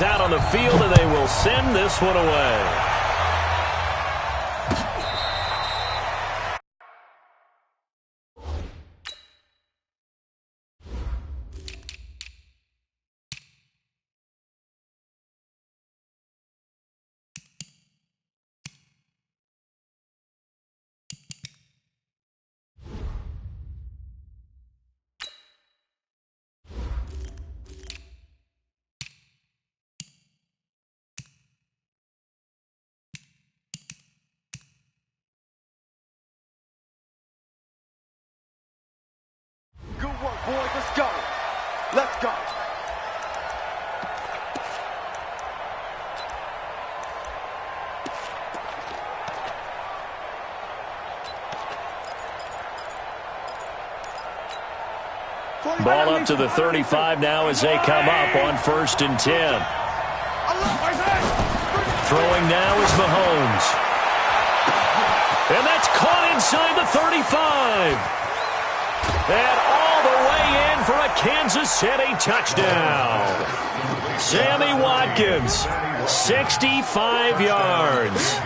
knocked out on the field, and they will send this one away. Boys, let's go. Let's go. Ball up to the 35 now as they come up on 1st and 10. Throwing now is Mahomes. And that's caught inside the 35. And all the way in for a Kansas City touchdown. Sammy Watkins, 65 yards.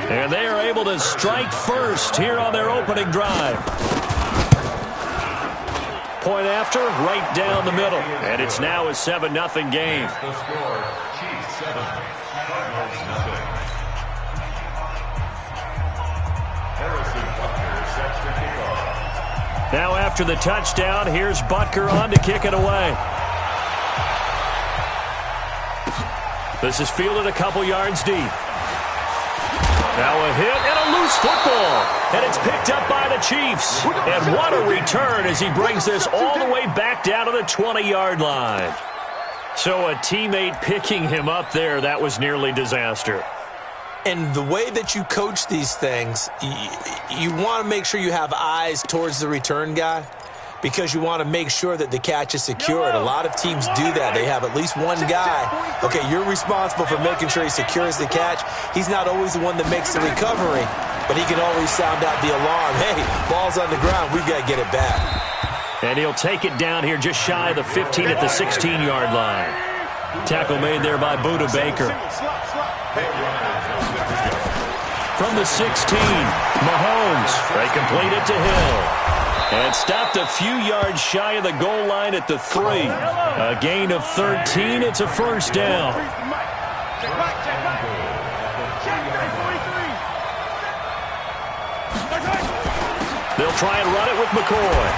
And they are able to strike first here on their opening drive. Point after, right down the middle. And it's now a 7-0 game. Now after the touchdown, here's Butker on to kick it away. This is fielded a couple yards deep. Now a hit and a loose football. And it's picked up by the Chiefs. And what a return as he brings this all the way back down to the 20-yard line. So a teammate picking him up there, that was nearly disaster. And the way that you coach these things, you want to make sure you have eyes towards the return guy because you want to make sure that the catch is secured. A lot of teams do that. They have at least one guy. Okay, you're responsible for making sure he secures the catch. He's not always the one that makes the recovery, but he can always sound out the alarm. Hey, ball's on the ground. We've got to get it back. And he'll take it down here just shy of the 15 at the 16-yard line. Tackle made there by Buda Baker. From the 16, Mahomes. They complete it to Hill. And stopped a few yards shy of the goal line at the 3. A gain of 13. It's a first down. They'll try and run it with McCoy.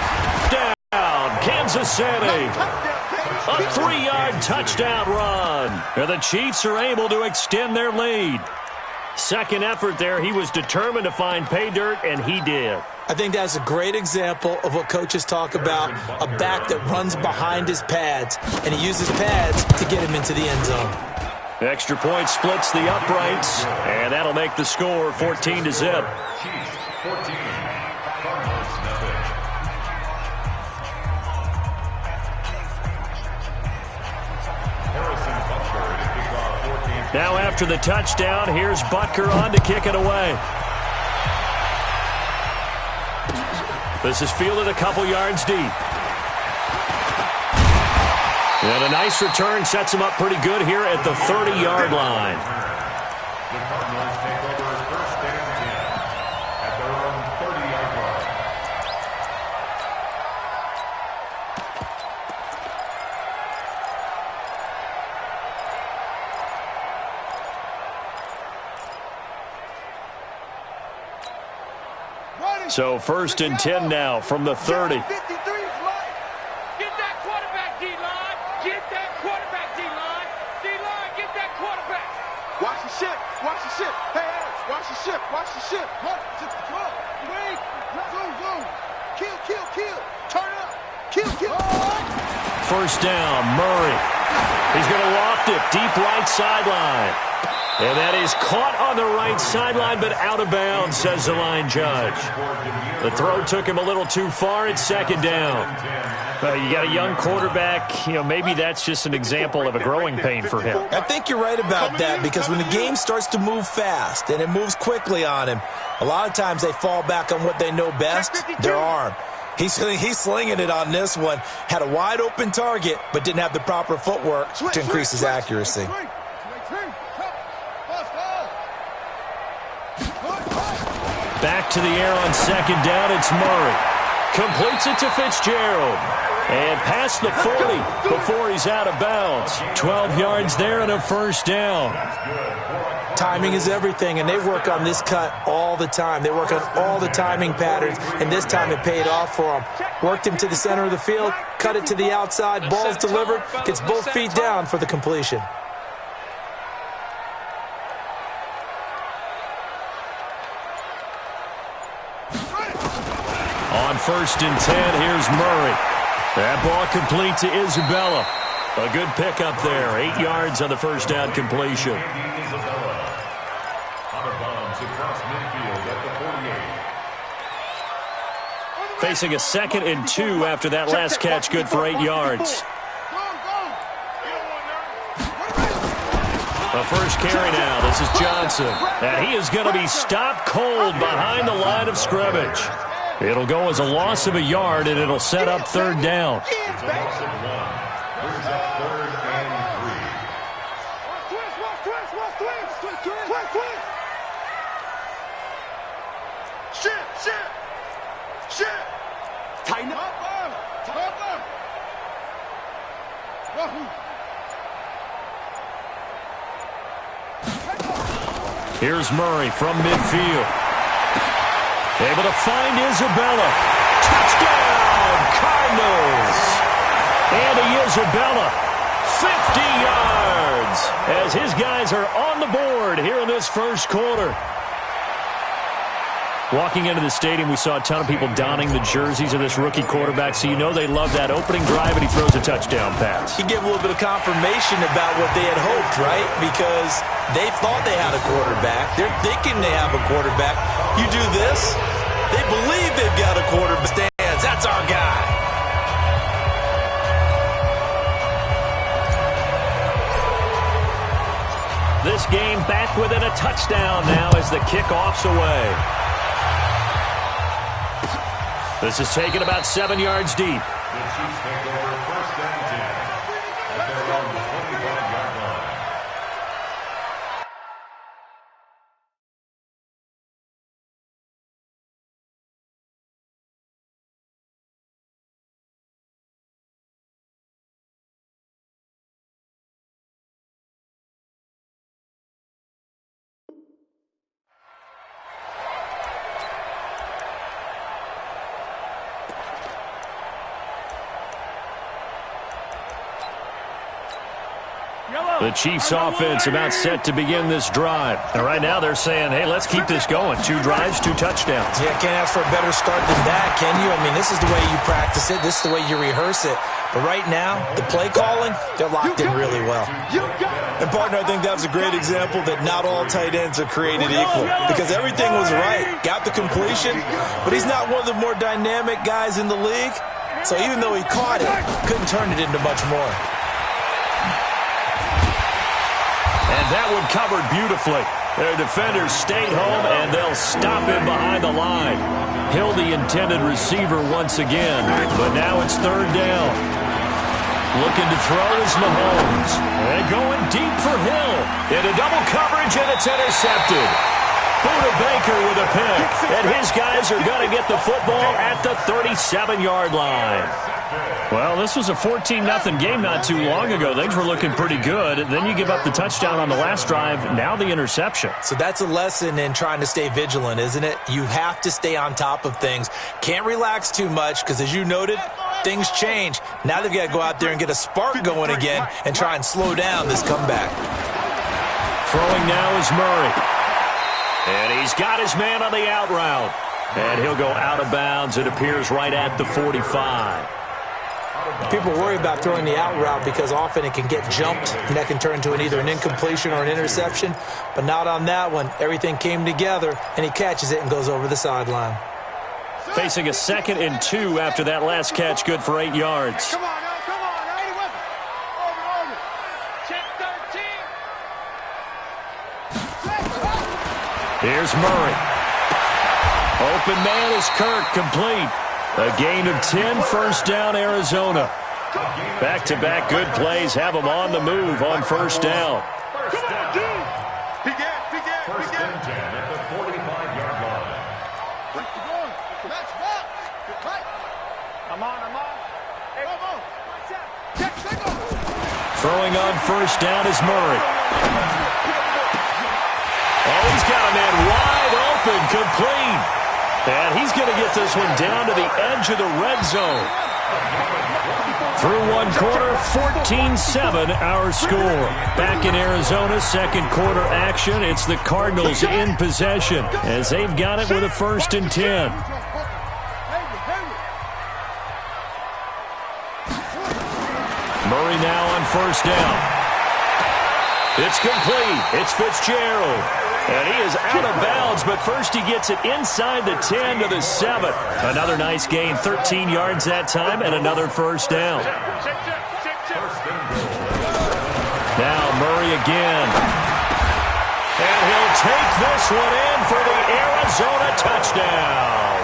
Down, Kansas City. A 3-yard touchdown run. And the Chiefs are able to extend their lead. Second effort there, he was determined to find pay dirt, and he did. I think that's a great example of what coaches talk about, a back that runs behind his pads, and he uses pads to get him into the end zone. Extra point splits the uprights, and that'll make the score 14-0. Now after the touchdown, here's Butker on to kick it away. This is fielded a couple yards deep. And a nice return sets him up pretty good here at the 30-yard line. The Cardinals take over 1st and 10 at their own 30-yard line. So 1st and 10 now from the 30. Get that quarterback, D-line. Get that quarterback, D-line. D-line, get that quarterback. Watch the ship. Watch the ship. Hey, watch the ship. Watch the ship. Wait. Zoom. Kill. Turn up. Kill. First down, Murray. He's going to loft it deep right sideline. And that is caught on the right sideline, but out of bounds, says the line judge. The throw took him a little too far. It's second down. You got a young quarterback. Maybe that's just an example of a growing pain for him. I think you're right about that because when the game starts to move fast and it moves quickly on him, a lot of times they fall back on what they know best, their arm. He's slinging it on this one. Had a wide open target, but didn't have the proper footwork to increase his accuracy. Back to the air on second down. It's Murray. Completes it to Fitzgerald. And past the 40 before he's out of bounds. 12 yards there and a first down. Timing is everything, and they work on this cut all the time. They work on all the timing patterns, and this time it paid off for him. Worked him to the center of the field, cut it to the outside, ball's delivered, gets both feet down for the completion. On 1st and 10, here's Murray. That ball complete to Isabella. A good pickup there. 8 yards on the first down completion. Facing a 2nd and 2 after that last catch, good for 8 yards. The first carry now. This is Johnson. And he is going to be stopped cold behind the line of scrimmage. It'll go as a loss of a yard, and it'll set up 3rd down. Tighten up. Here's Murray from midfield. Able to find Isabella. Touchdown, Cardinals. Andy Isabella, 50 yards, as his guys are on the board here in this first quarter. Walking into the stadium, we saw a ton of people donning the jerseys of this rookie quarterback, so you know they love that opening drive, and he throws a touchdown pass. He gave a little bit of confirmation about what they had hoped, right? Because they thought they had a quarterback. They're thinking they have a quarterback. You do this, they believe they've got a quarterback. Stands. That's our guy. This game back within a touchdown now as the kickoff's away. This is taken about 7 yards deep. The Chiefs take over 1st and 10 at their own 25-yard line. The Chiefs offense about set to begin this drive. And right now they're saying, hey, let's keep this going. 2 drives, 2 touchdowns. Yeah, can't ask for a better start than that, can you? I mean, this is the way you practice it. This is the way you rehearse it. But right now, the play calling, they're locked in really well. And, partner, I think that's a great example that not all tight ends are created equal. Because everything was right. Got the completion, but he's not one of the more dynamic guys in the league. So even though he caught it, couldn't turn it into much more. And that one covered beautifully. Their defenders stayed home, and they'll stop him behind the line. Hill, the intended receiver once again, but now it's 3rd down. Looking to throw is Mahomes. And going deep for Hill. Into double coverage, and it's intercepted. Buda Baker with a pick, and his guys are going to get the football at the 37-yard line. Well, this was a 14-0 game not too long ago. Things were looking pretty good. Then you give up the touchdown on the last drive, now the interception. So that's a lesson in trying to stay vigilant, isn't it? You have to stay on top of things. Can't relax too much because, as you noted, things change. Now they've got to go out there and get a spark going again and try and slow down this comeback. Throwing now is Murray. And he's got his man on the out route. And he'll go out of bounds, it appears, right at the 45. People worry about throwing the out route because often it can get jumped, and that can turn into either an incompletion or an interception. But not on that one. Everything came together, and he catches it and goes over the sideline. Facing a 2nd and 2 after that last catch, good for 8 yards. Come on, Eddie, with it. Over. Check 13. Here's Murray. Open man is Kirk, complete. A gain of 10, first down, Arizona. Back-to-back good plays have them on the move on first down. Come on, dude. First and 10 at the 45-yard line. I'm on. Hey, come on. Throwing on first down is Murray. Oh, he's got a man wide open, complete. And he's going to get this one down to the edge of the red zone. Through one quarter, 14-7 our score. Back in Arizona, second quarter action. It's the Cardinals in possession as they've got it with a first and 10. Murray now on first down. It's complete. It's Fitzgerald. And he is out of bounds, but first he gets it inside the 10 to the 7. Another nice gain, 13 yards that time, and another first down. Now Murray again. And he'll take this one in for the Arizona touchdown.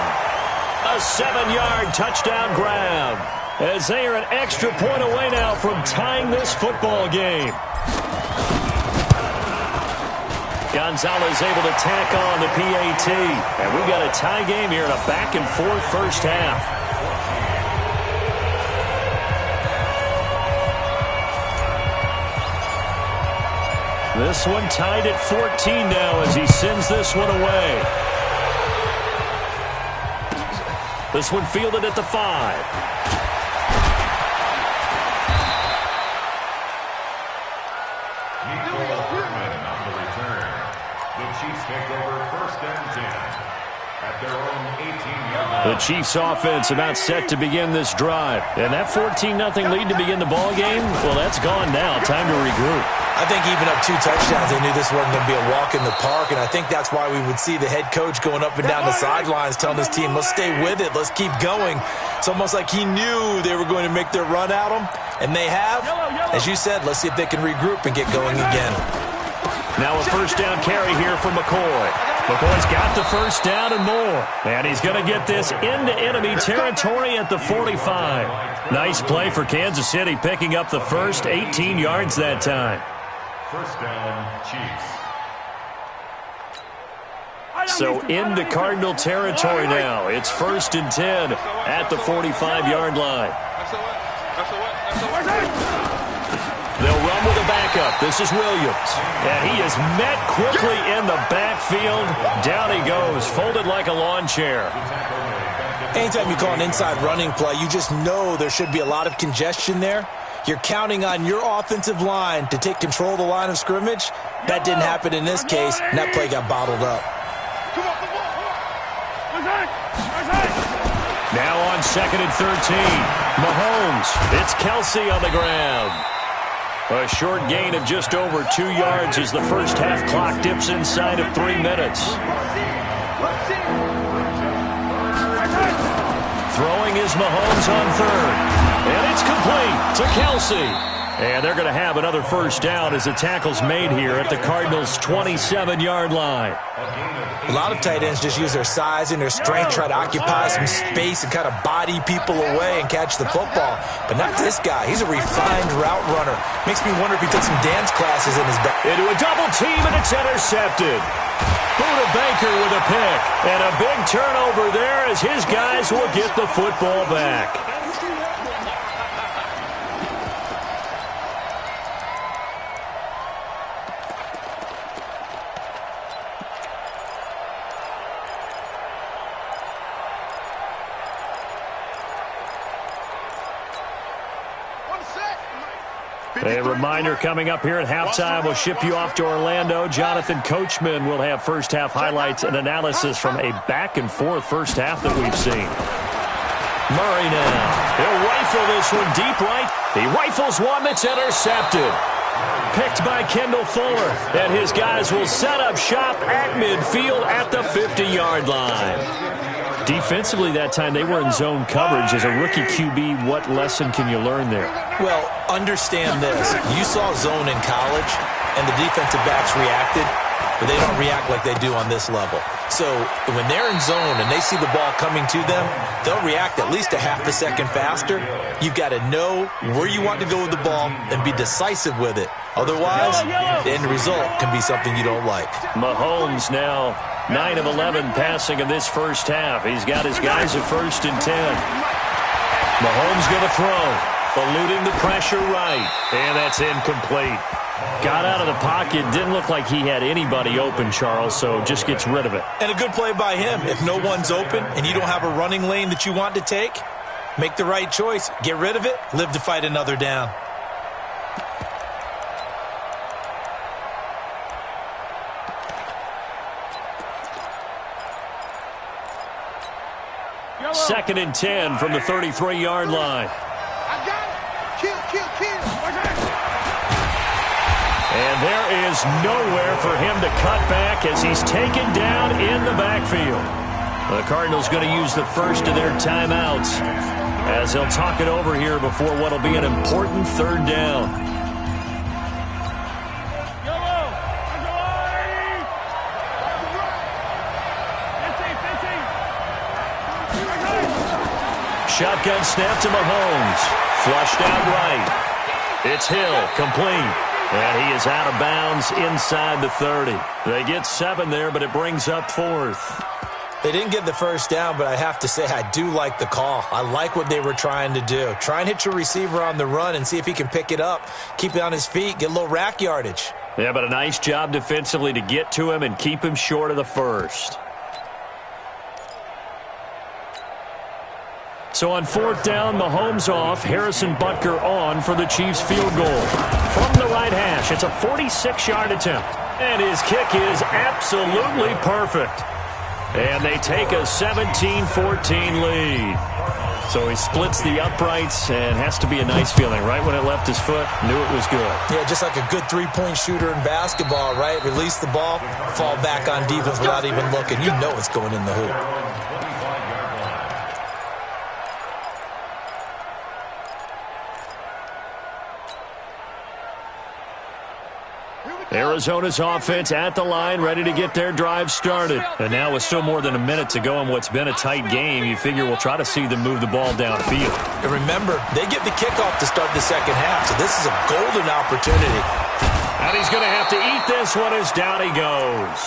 A 7-yard touchdown grab, as they are an extra point away now from tying this football game. Gonzalez able to tack on the PAT. And we've got a tie game here in a back-and-forth first half. This one tied at 14 now as he sends this one away. This one fielded at the 5. The Chiefs offense about set to begin this drive. And that 14-0 lead to begin the ball game, well, that's gone now. Time to regroup. I think even up 2 touchdowns, they knew this wasn't going to be a walk in the park, and I think that's why we would see the head coach going up and down the sidelines telling his team, let's stay with it, let's keep going. It's almost like he knew they were going to make their run at him, and they have. As you said, let's see if they can regroup and get going again. Now a first down carry here from McCoy. McCoy's got the first down and more. And he's going to get this into enemy territory at the 45. Nice play for Kansas City, picking up the first, 18 yards that time. First down, Chiefs. So into Cardinal territory now. It's first and 10 at the 45-yard line. They'll run with a backup. This is Williams. And he is met quickly in the backfield. Down he goes, folded like a lawn chair. Anytime you call an inside running play, you just know there should be a lot of congestion there. You're counting on your offensive line to take control of the line of scrimmage. That didn't happen in this case, and that play got bottled up. Now on second and 13, Mahomes. It's Kelsey on the ground. A short gain of just over 2 yards as the first half clock dips inside of 3 minutes. Throwing is Mahomes on third. And it's complete to Kelsey. And they're going to have another first down as the tackle's made here at the Cardinals' 27-yard line. A lot of tight ends just use their size and their strength, try to occupy some space and kind of body people away and catch the football. But not this guy. He's a refined route runner. Makes me wonder if he took some dance classes in his back. Into a double team, and it's intercepted. Buda Baker with a pick. And a big turnover there as his guys will get the football back. A reminder coming up here at halftime. We'll ship you off to Orlando. Jonathan Coachman will have first half highlights and analysis from a back-and-forth first half that we've seen. Murray now. He'll rifle this one deep right. He rifles one that's intercepted. Picked by Kendall Fuller. And his guys will set up shop at midfield at the 50-yard line. Defensively that time, they were in zone coverage. As a rookie QB, what lesson can you learn there? Well, understand this. You saw zone in college, and the defensive backs reacted, but they don't react like they do on this level. So when they're in zone and they see the ball coming to them, they'll react at least a half a second faster. You've got to know where you want to go with the ball and be decisive with it. Otherwise, the end result can be something you don't like. Mahomes now 9 of 11 passing in this first half. He's got his guys at 1st and 10. Mahomes going to throw, eluding the pressure right, and that's incomplete. Got out of the pocket, didn't look like he had anybody open, Charles, so just gets rid of it. And a good play by him. If no one's open and you don't have a running lane that you want to take, make the right choice. Get rid of it, live to fight another down. Second and 10 from the 33-yard line. I got it. Kill. And there is nowhere for him to cut back as he's taken down in the backfield. The Cardinals going to use the first of their timeouts as they'll talk it over here before what will be an important 3rd down. Shotgun snap to Mahomes. Flushed out right. It's Hill, complete. And he is out of bounds inside the 30. They get 7 there, but it brings up 4th. They didn't get the first down, but I have to say I do like the call. I like what they were trying to do. Try and hit your receiver on the run and see if he can pick it up, keep it on his feet, get a little rack yardage. Yeah, but a nice job defensively to get to him and keep him short of the first. So on 4th down, Mahomes off, Harrison Butker on for the Chiefs field goal. From the right hash, it's a 46-yard attempt. And his kick is absolutely perfect. And they take a 17-14 lead. So he splits the uprights and has to be a nice feeling. Right when it left his foot, knew it was good. Yeah, just like a good three-point shooter in basketball, right? Release the ball, fall back on defense without even looking. You know it's going in the hoop. Arizona's offense at the line, ready to get their drive started. And now with still more than a minute to go in what's been a tight game, you figure we'll try to see them move the ball downfield. And remember, they get the kickoff to start the second half, so this is a golden opportunity. And he's going to have to eat this one as down he goes.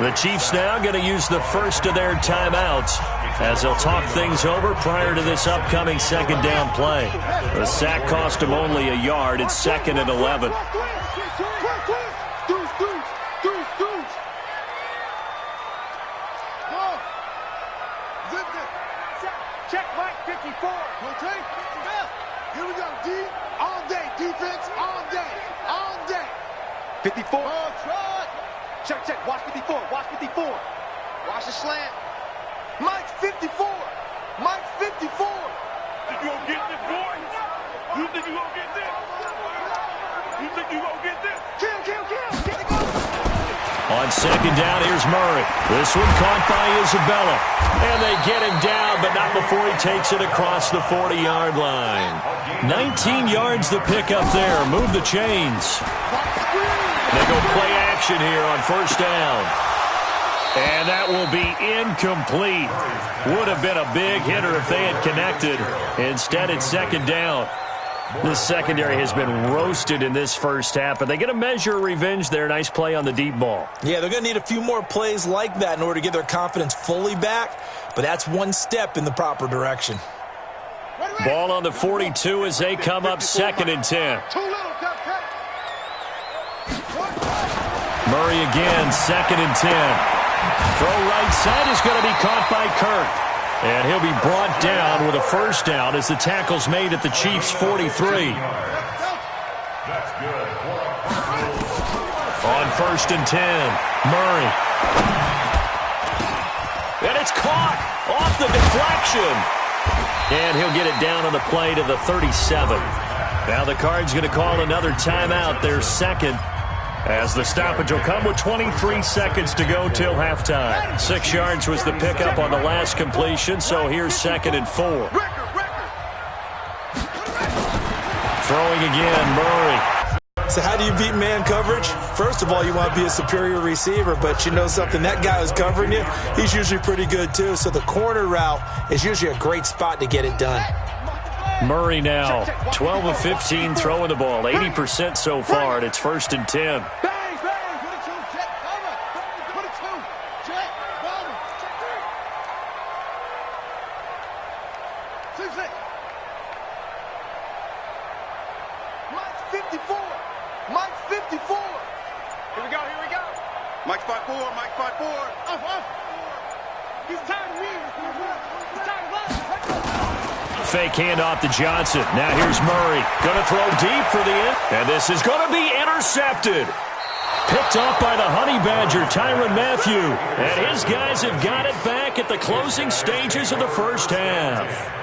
The Chiefs now going to use the first of their timeouts as they'll talk things over prior to this upcoming 2nd down play. The sack cost him only a yard. It's 2nd and 11. Check Mike 54. Okay? Here we go, D. All day. Defense all day. All day. 54. Check. Watch 54. Watch 54. Watch the slant. Mike 54. Mike 54. Think you gonna get this, boy? You think you gonna get this? You think you gonna get this? Kill. Get it, go. On 2nd down, here's Murray. This one caught by Isabella. And they get him down, but not before he takes it across the 40-yard line. 19 yards the pick up there. Move the chains. They go play action here on 1st down. And that will be incomplete. Would have been a big hitter if they had connected. Instead, it's 2nd down. This secondary has been roasted in this first half, but they get a measure of revenge there. Nice play on the deep ball. Yeah, they're going to need a few more plays like that in order to get their confidence fully back, but that's one step in the proper direction. Ball on the 42 as they come up 2nd and 10. Murray again, 2nd and 10. Throw right side is going to be caught by Kirk. And he'll be brought down with a 1st down as the tackle's made at the Chiefs' 43. On 1st and 10, Murray. And it's caught off the deflection. And he'll get it down on the play to the 37. Now the Cards going to call another timeout, their 2nd. As the stoppage will come with 23 seconds to go till halftime. 6 yards was the pickup on the last completion, so here's 2nd and 4. Throwing again, Murray. So how do you beat man coverage? First of all, you want to be a superior receiver, but you know something, that guy who's covering you, he's usually pretty good too. So the corner route is usually a great spot to get it done. Murray now, 12 of 15 throwing the ball, 80% so far, and it's 1st and 10. Mike's 54. Here we go. Mike's 5'4", Mike's 5'4". Off. He's tired of winning. He's tired of us. Fake handoff to Johnson. Now here's Murray. Going to throw deep for the end. And this is going to be intercepted. Picked off by the Honey Badger, Tyrann Mathieu. And his guys have got it back at the closing stages of the first half.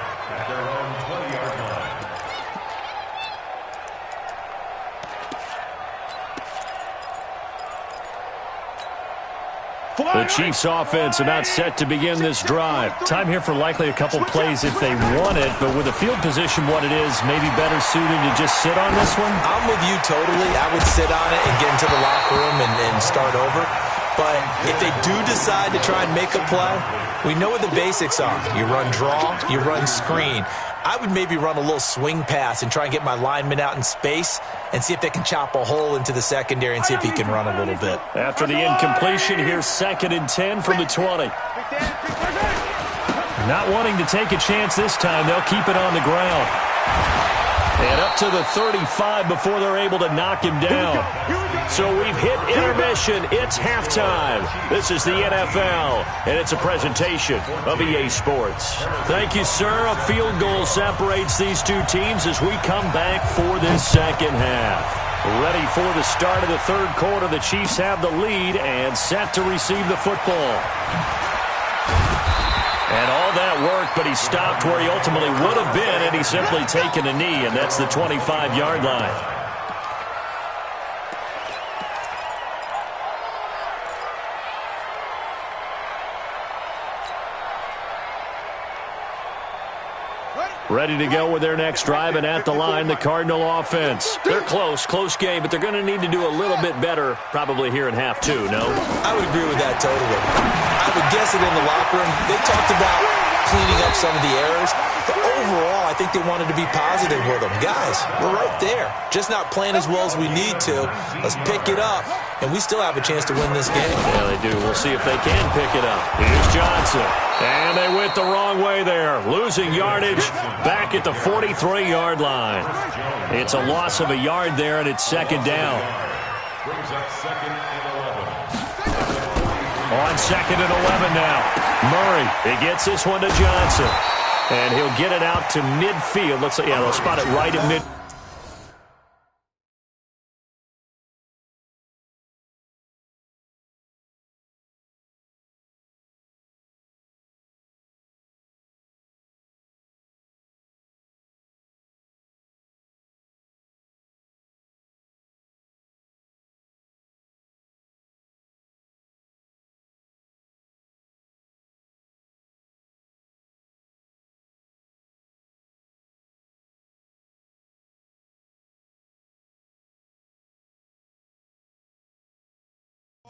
The Chiefs offense about set to begin this drive. Time here for likely a couple plays if they want it, but with the field position what it is, maybe better suited to just sit on this one? I'm with you totally. I would sit on it and get into the locker room and start over. But if they do decide to try and make a play, we know what the basics are. You run draw, you run screen. I would maybe run a little swing pass and try and get my lineman out in space and see if they can chop a hole into the secondary and see if he can run a little bit. After the incompletion, here's 2nd and 10 from the 20. Not wanting to take a chance this time, they'll keep it on the ground. And up to the 35 before they're able to knock him down. So we've hit intermission. It's halftime. This is the NFL, and it's a presentation of EA Sports. Thank you, sir. A field goal separates these two teams as we come back for this second half. Ready for the start of the third quarter. The Chiefs have the lead and set to receive the football. And all that work, but he stopped where he ultimately would have been, and he's simply taken a knee, and that's the 25-yard line. Ready to go with their next drive, and at the line, the Cardinal offense. They're close game, but they're going to need to do a little bit better probably here in half two, no? I would agree with that totally. I would guess it in the locker room. They talked about cleaning up some of the errors, but overall, I think they wanted to be positive with them. Guys, we're right there. Just not playing as well as we need to. Let's pick it up, and we still have a chance to win this game. Yeah, they do. We'll see if they can pick it up. Here's Johnson. And they went the wrong way there. Losing yardage back at the 43-yard line. It's a loss of a yard there, and it's 2nd down. Brings up 2nd and 11. On 2nd and 11 now. Murray, he gets this one to Johnson. And he'll get it out to midfield. Looks like, yeah, they'll spot it right at mid.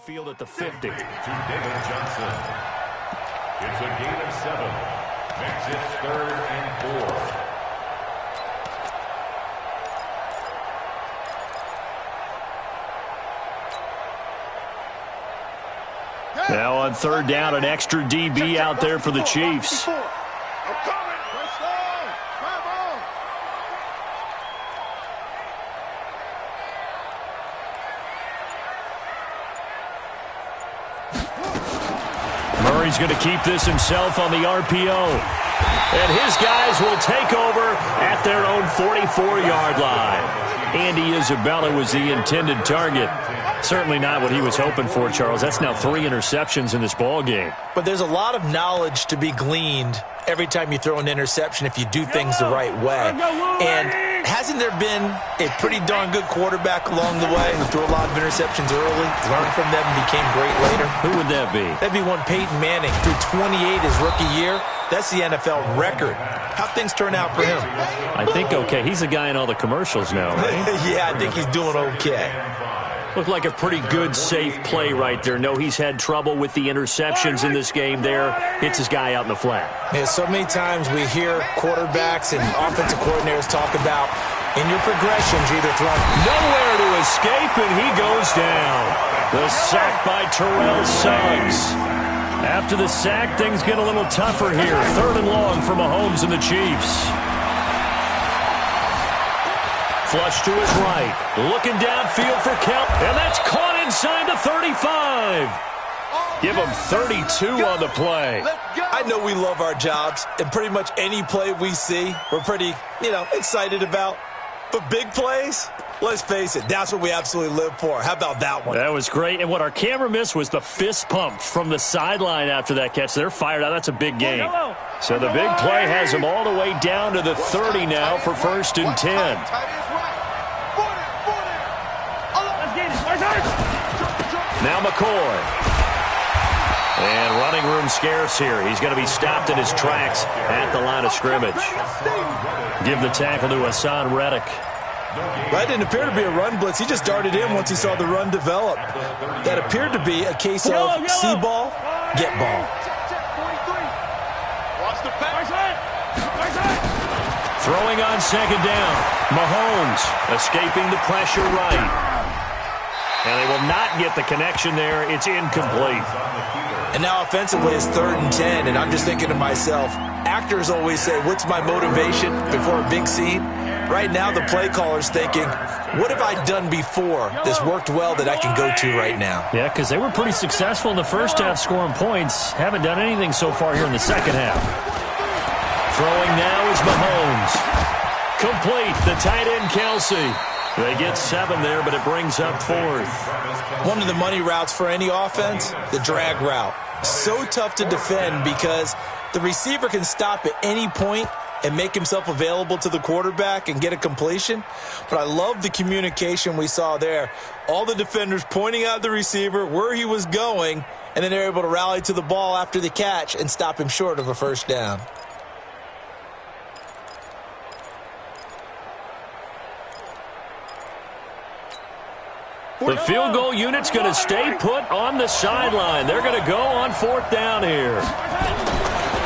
Field at the 50. To David Johnson. It's a gain of 7. Makes it 3rd and 4. Now on 3rd down, an extra DB out there for the Chiefs. Murray's going to keep this himself on the RPO. And his guys will take over at their own 44-yard line. Andy Isabella was the intended target. Certainly not what he was hoping for, Charles. That's now 3 interceptions in this ball game. But there's a lot of knowledge to be gleaned every time you throw an interception if you do things the right way. And Hasn't there been a pretty darn good quarterback along the way who threw a lot of interceptions early, learned from them, and became great later? Who would that be? That'd be one Peyton Manning. Threw 28 his rookie year. That's the NFL record. How'd things turn out for him? I think okay. He's a guy in all the commercials now, right? Yeah, I think he's doing okay. Looked like a pretty good, safe play right there. No, he's had trouble with the interceptions in this game there. Hits his guy out in the flat. Yeah, so many times we hear quarterbacks and offensive coordinators talk about in your progressions, you're either throwing nowhere to escape, and he goes down. The sack by Terrell Suggs. After the sack, things get a little tougher here. 3rd and long for Mahomes and the Chiefs. Flush to his right. Looking downfield for count. And that's caught inside the 35. Give him 32 on the play. I know we love our jobs, and pretty much any play we see, we're pretty, excited about. But big plays, let's face it, that's what we absolutely live for. How about that one? That was great. And what our camera missed was the fist pump from the sideline after that catch. They're fired out. That's a big game. So the big play has them all the way down to the 30 now for 1st and 10. Now McCoy. And running room scarce here. He's going to be stopped in his tracks at the line of scrimmage. Give the tackle to Hassan Reddick. That didn't appear to be a run blitz. He just darted in once he saw the run develop. That appeared to be a case of see ball, get ball. Throwing on 2nd down. Mahomes escaping the pressure right. And they will not get the connection there. It's incomplete. And now offensively it's 3rd and 10, and I'm just thinking to myself, actors always say, what's my motivation before a big scene? Right now the play caller's thinking, what have I done before this worked well that I can go to right now? Yeah, because they were pretty successful in the first half scoring points. Haven't done anything so far here in the second half. Throwing now is Mahomes. Complete, the tight end Kelsey. They get 7 there, but it brings up 4th. One of the money routes for any offense, the drag route. So tough to defend because the receiver can stop at any point and make himself available to the quarterback and get a completion. But I love the communication we saw there. All the defenders pointing out the receiver, where he was going, and then they're able to rally to the ball after the catch and stop him short of a 1st down. The field goal unit's going to stay put on the sideline. They're going to go on 4th down here.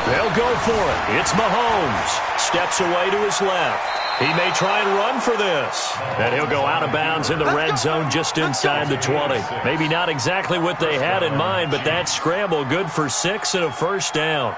They'll go for it. It's Mahomes. Steps away to his left. He may try and run for this. And he'll go out of bounds in the red zone just inside the 20. Maybe not exactly what they had in mind, but that scramble good for 6 and a 1st down.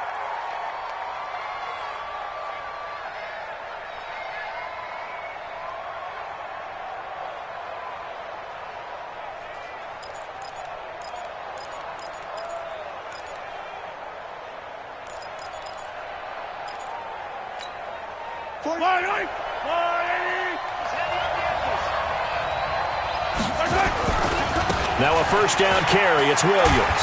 Now a 1st down carry. It's Williams.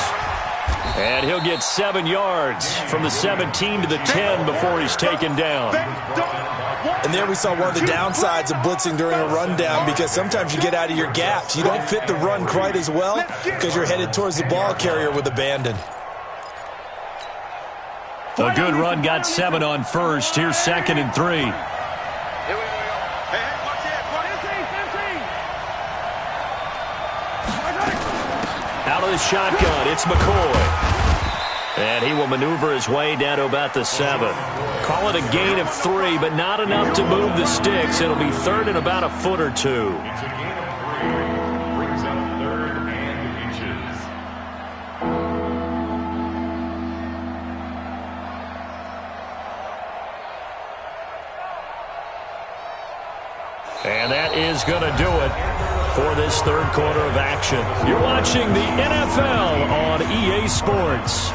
And he'll get 7 yards from the 17 to the 10 before he's taken down. And there we saw one of the downsides of blitzing during a rundown, because sometimes you get out of your gaps. You don't fit the run quite as well because you're headed towards the ball carrier with abandon. A good run got 7 on 1st. Here's 2nd and 3. Out of the shotgun, it's McCoy. And he will maneuver his way down to about the 7. Call it a gain of 3, but not enough to move the sticks. It'll be 3rd and about a foot or 2. It's a gain of 3. Brings up 3rd and inches. And that is going to do it for this 3rd quarter of action. You're watching the NFL on EA Sports.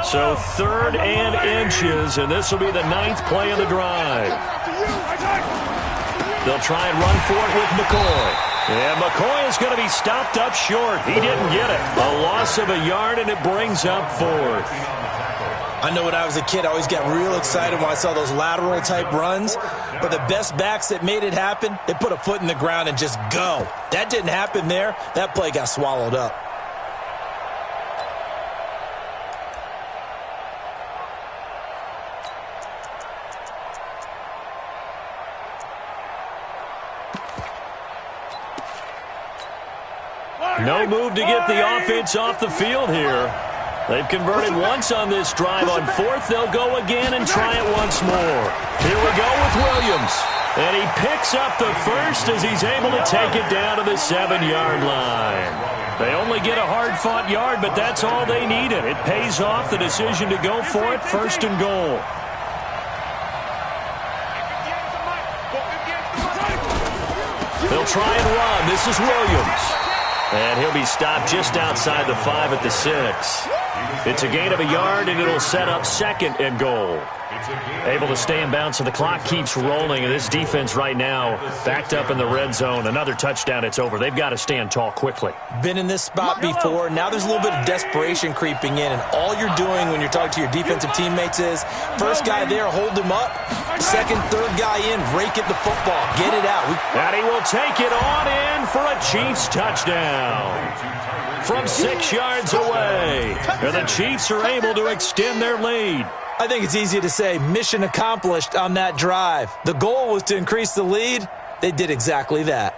So 3rd and inches, and this will be the 9th play of the drive. They'll try and run for it with McCoy. And McCoy is going to be stopped up short. He didn't get it. A loss of a yard, and it brings up 4th. I know when I was a kid, I always got real excited when I saw those lateral-type runs. But the best backs that made it happen, they put a foot in the ground and just go. That didn't happen there. That play got swallowed up. No move to get the offense off the field here. They've converted once on this drive. On 4th, they'll go again and try it once more. Here we go with Williams. And he picks up the first as he's able to take it down to the 7-yard line. They only get a hard-fought yard, but that's all they needed. It pays off the decision to go for it, 1st and goal. They'll try and run. This is Williams. And he'll be stopped just outside the 5 at the 6. It's a gain of a yard, and it'll set up 2nd and goal. Able to stay in bounds, so the clock keeps rolling, and this defense right now backed up in the red zone. Another touchdown, it's over. They've got to stand tall quickly. Been in this spot before. Now there's a little bit of desperation creeping in, and all you're doing when you're talking to your defensive teammates is, first guy there, hold him up. 2nd, 3rd guy in, rake at the football. Get it out. And he will take it on in for a Chiefs touchdown. From 6 yards away, and the Chiefs are able to extend their lead. I think it's easy to say mission accomplished on that drive. The goal was to increase the lead. They did exactly that.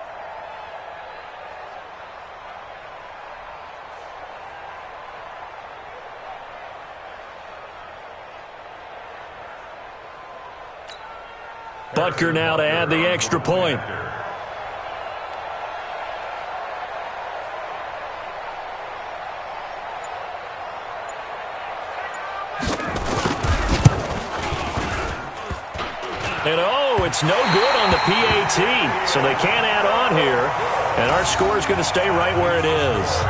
Butker now to add the extra point. And oh, it's no good on the PAT, so they can't add on here. And our score is going to stay right where it is.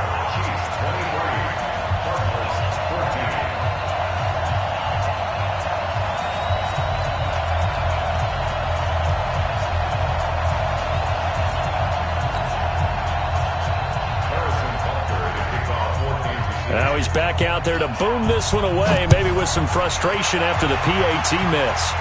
Now he's back out there to boom this one away, maybe with some frustration after the PAT miss.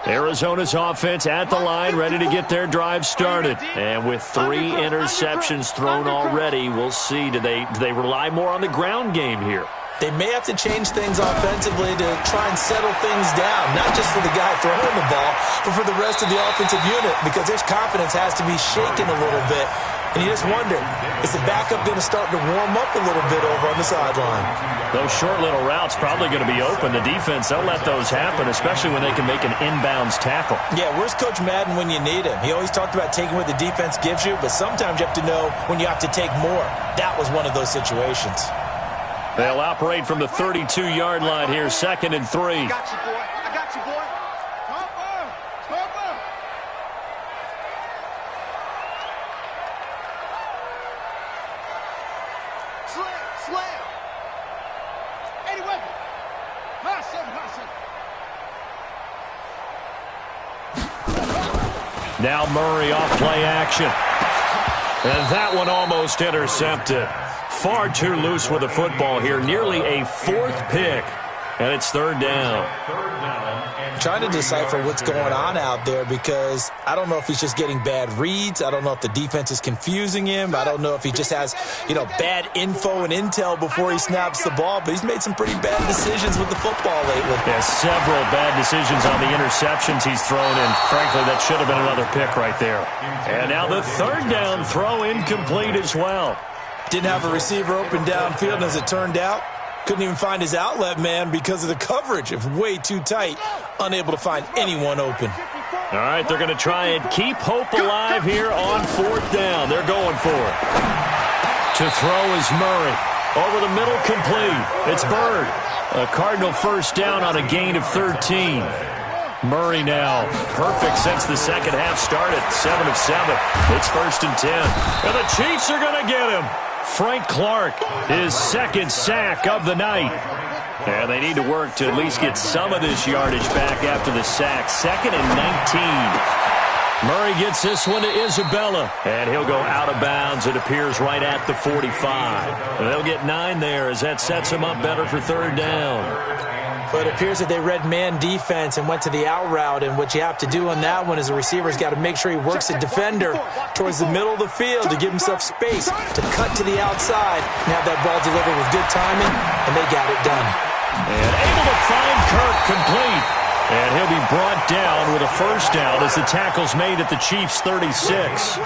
Arizona's offense at the line, ready to get their drive started. And with 3 interceptions thrown already, we'll see. Do they rely more on the ground game here? They may have to change things offensively to try and settle things down, not just for the guy throwing the ball, but for the rest of the offensive unit, because their confidence has to be shaken a little bit. And you just wonder, is the backup going to start to warm up a little bit over on the sideline? Those short little routes probably going to be open. The defense, they'll let those happen, especially when they can make an inbounds tackle. Yeah, where's Coach Madden when you need him? He always talked about taking what the defense gives you, but sometimes you have to know when you have to take more. That was one of those situations. They'll operate from the 32-yard line here, 2nd and 3. I got you, boy. I got you, boy. Slam. 80 weapon. High seven. Now Murray off play action. And that one almost intercepted. Far too loose with the football here. Nearly a 4th pick. And it's 3rd down. I'm trying to decipher what's going on out there because I don't know if he's just getting bad reads. I don't know if the defense is confusing him. I don't know if he just has, bad info and intel before he snaps the ball. But he's made some pretty bad decisions with the football lately. Yeah, several bad decisions on the interceptions he's thrown, and frankly, that should have been another pick right there. And now the 3rd down throw incomplete as well. Didn't have a receiver open downfield, and as it turned out, couldn't even find his outlet man because of the coverage. It was way too tight, unable to find anyone open. All right, they're going to try and keep hope alive here on 4th down. They're going for it. To throw is Murray. Over the middle, complete. It's Bird. A Cardinal 1st down on a gain of 13. Murray now perfect since the second half started. 7 of 7. It's 1st and 10. And the Chiefs are going to get him. Frank Clark, his 2nd sack of the night. And they need to work to at least get some of this yardage back after the sack. 2nd and 19. Murray gets this one to Isabella. And he'll go out of bounds. It appears right at the 45. And they'll get 9 there as that sets him up better for 3rd down. But it appears that they read man defense and went to the out route. And what you have to do on that one is the receiver's got to make sure he works the defender towards the middle of the field to give himself space to cut to the outside and have that ball delivered with good timing, and they got it done. And able to find Kirk complete. And he'll be brought down with a 1st down as the tackle's made at the Chiefs' 36.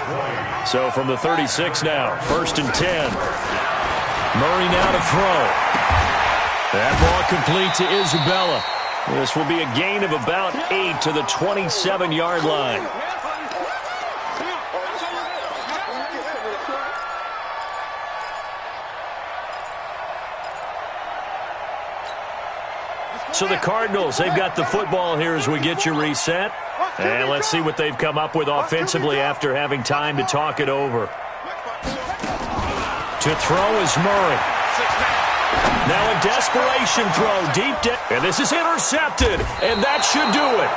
So from the 36 now, 1st and 10. Murray now to throw. That ball complete to Isabella. This will be a gain of about 8 to the 27-yard line. So the Cardinals, they've got the football here as we get you reset. And let's see what they've come up with offensively after having time to talk it over. To throw is Murray. Now a desperation throw deep down. And this is intercepted. And that should do it.